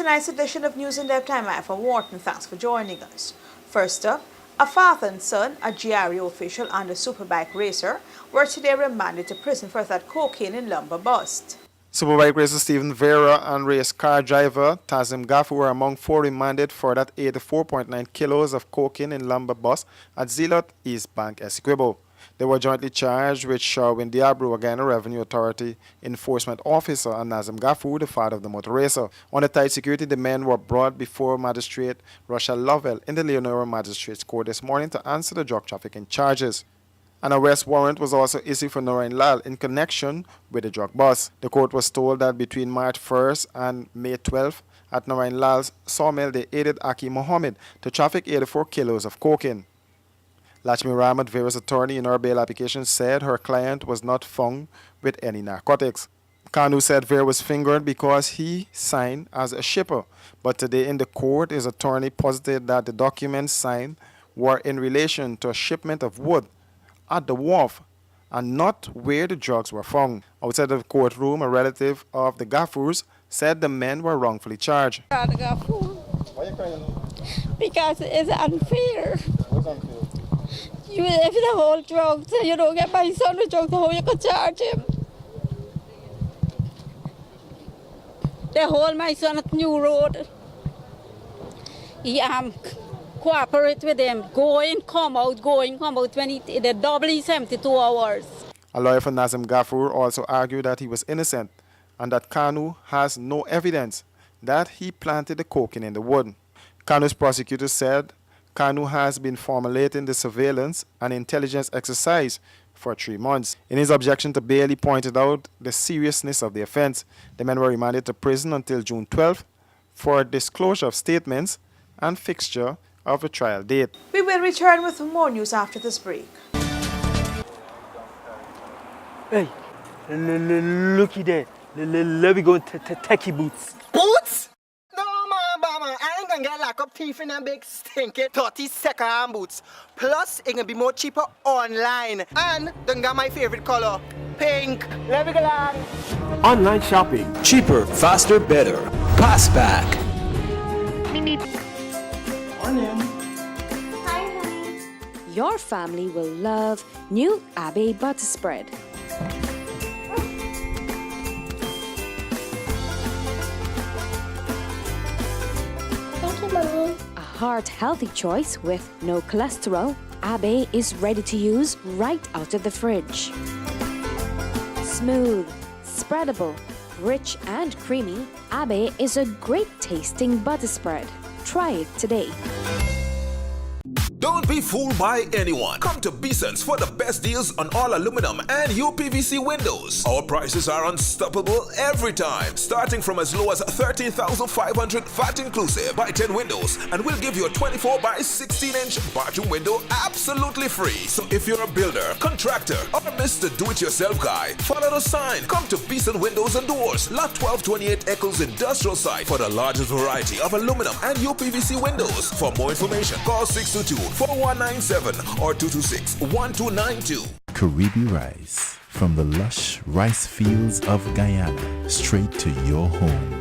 tonight's edition of News in Depth. I'm from Wharton. Thanks for joining us. First up, a father and son, a GRU official and a superbike racer, were today remanded to prison for that cocaine in lumber bust. Superbike racer Stephen Vera and race car driver Tazim Gafu were among 4 remanded for that 84.9 kilos of cocaine in lumber bust at Zealot East Bank, Essequibo. They were jointly charged with Sherwin Diabro, again a Revenue Authority enforcement officer, and Nazim Gafu, the father of the motor racer. Under tight security, the men were brought before Magistrate Rochelle Lovell in the Leonora Magistrates Court this morning to answer the drug trafficking charges. An arrest warrant was also issued for Norain Lal in connection with the drug bust. The court was told that between March 1st and May 12th, at Norain Lal's sawmill, they aided Aki Mohammed to traffic 84 kilos of cocaine. Lachmi Rahmat, Vera's attorney, in her bail application said her client was not found with any narcotics. Kanu said Vera was fingered because he signed as a shipper, but today in the court, his attorney posited that the documents signed were in relation to a shipment of wood at the wharf and not where the drugs were found. Outside of the courtroom, a relative of the Gaffurs said the men were wrongfully charged. Why are you crying? Because it's unfair. What's unfair? If the whole drugs, you don't get my son with drugs, how you could charge him? They hold my son at New Road. He cooperate with them, go in, come out, when they doubly 72 hours. A lawyer for Nazim Gafoor also argued that he was innocent and that Kanu has no evidence that he planted the cocaine in the wood. Kanu's prosecutor said Kanu has been formulating the surveillance and intelligence exercise for 3 months. In his objection to bail, he pointed out the seriousness of the offense. The men were remanded to prison until June 12th for disclosure of statements and fixture of a trial date. We will return with more news after this break. Hey, looky there. Let me go techie boots. Boots? No, mama, I ain't gonna get lock up teeth in a big stinky 30-second hand boots. Plus, it gonna be more cheaper online. And don't got my favorite color, pink. Let me go on. Online shopping. Cheaper, faster, better. Pass back. Your family will love new Abbey butter spread. Thank you, Mommy. A heart-healthy choice with no cholesterol, Abbey is ready to use right out of the fridge. Smooth, spreadable, rich and creamy, Abbey is a great tasting butter spread. Try it today. Don't be fooled by anyone. Come to Beeson's for the best deals on all aluminum and UPVC windows. Our prices are unstoppable every time. Starting from as low as $13,500 VAT inclusive. Buy 10 windows and we'll give you a 24 by 16-inch bathroom window absolutely free. So if you're a builder, contractor, or Mr. Do-It-Yourself guy, follow the sign. Come to Beeson Windows and Doors, Lot 1228 Eccles Industrial Site for the largest variety of aluminum and UPVC windows. For more information, call 622-4197 or 226-1292. Karibi Rice, from the lush rice fields of Guyana, straight to your home.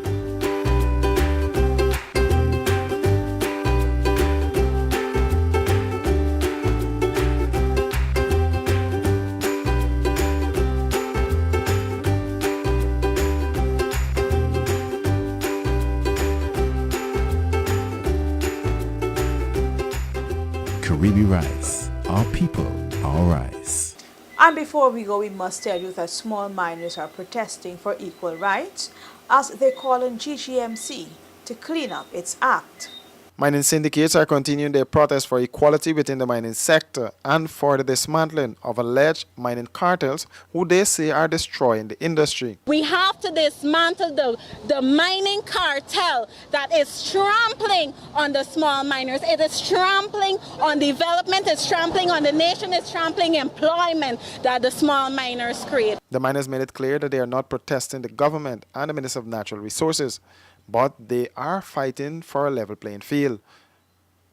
Karibi Rice, our people, our rice. And before we go, we must tell you that small miners are protesting for equal rights as they call on GGMC to clean up its act. Mining syndicates are continuing their protest for equality within the mining sector and for the dismantling of alleged mining cartels who they say are destroying the industry. We have to dismantle the mining cartel that is trampling on the small miners. It is trampling on development, it's trampling on the nation, it's trampling employment that the small miners create. The miners made it clear that they are not protesting the government and the Minister of Natural Resources, but they are fighting for a level playing field.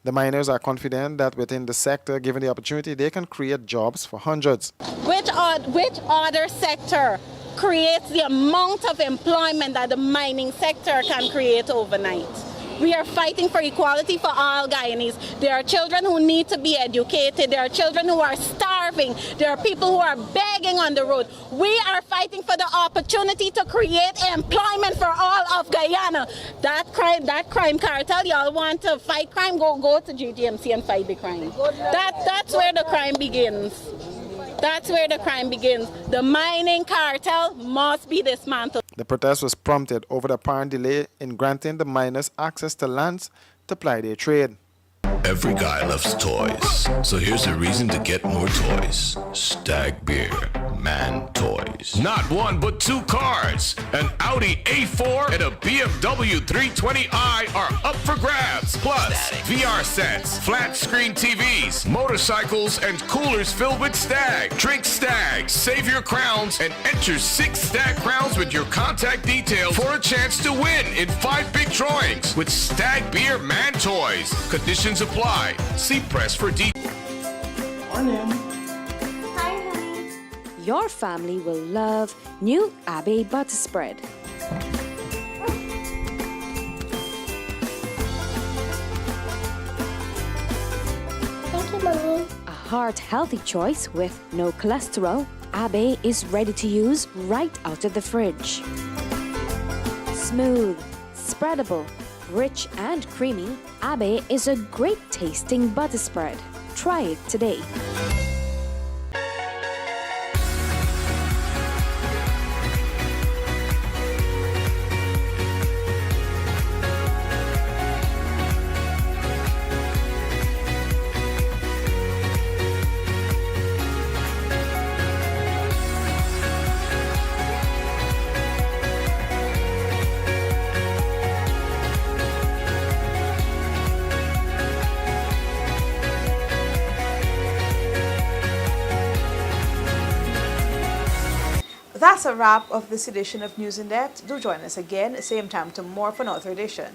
The miners are confident that within the sector, given the opportunity, they can create jobs for hundreds. Which other sector creates the amount of employment that the mining sector can create overnight. We are fighting for equality for all Guyanese. There are children who need to be educated. There are children who are starving. There are people who are begging on the road. We are fighting for the opportunity to create employment for all of Guyana. That crime cartel, y'all want to fight crime, go to GTMC and fight the crime. That's where the crime begins. That's where the crime begins. The mining cartel must be dismantled. The protest was prompted over the apparent delay in granting the miners access to lands to ply their trade. Every guy loves toys, so here's a reason to get more toys. Stag Beer Man Toys. Not one, but two cars. An Audi A4 and a BMW 320i are up for grabs. Plus, VR sets, flat screen TVs, motorcycles, and coolers filled with Stag. Drink Stag, save your crowns, and enter 6 Stag crowns with your contact details for a chance to win in 5 big drawings with Stag Beer Man Toys. Conditions apply. See press for details. Your family will love new Abe butter spread. Thank you, Mommy. A heart-healthy choice with no cholesterol, Abe is ready to use right out of the fridge. Smooth, spreadable, rich and creamy, Abe is a great tasting butter spread. Try it today. That's a wrap of this edition of News in Depth. Do join us again, same time tomorrow for another edition.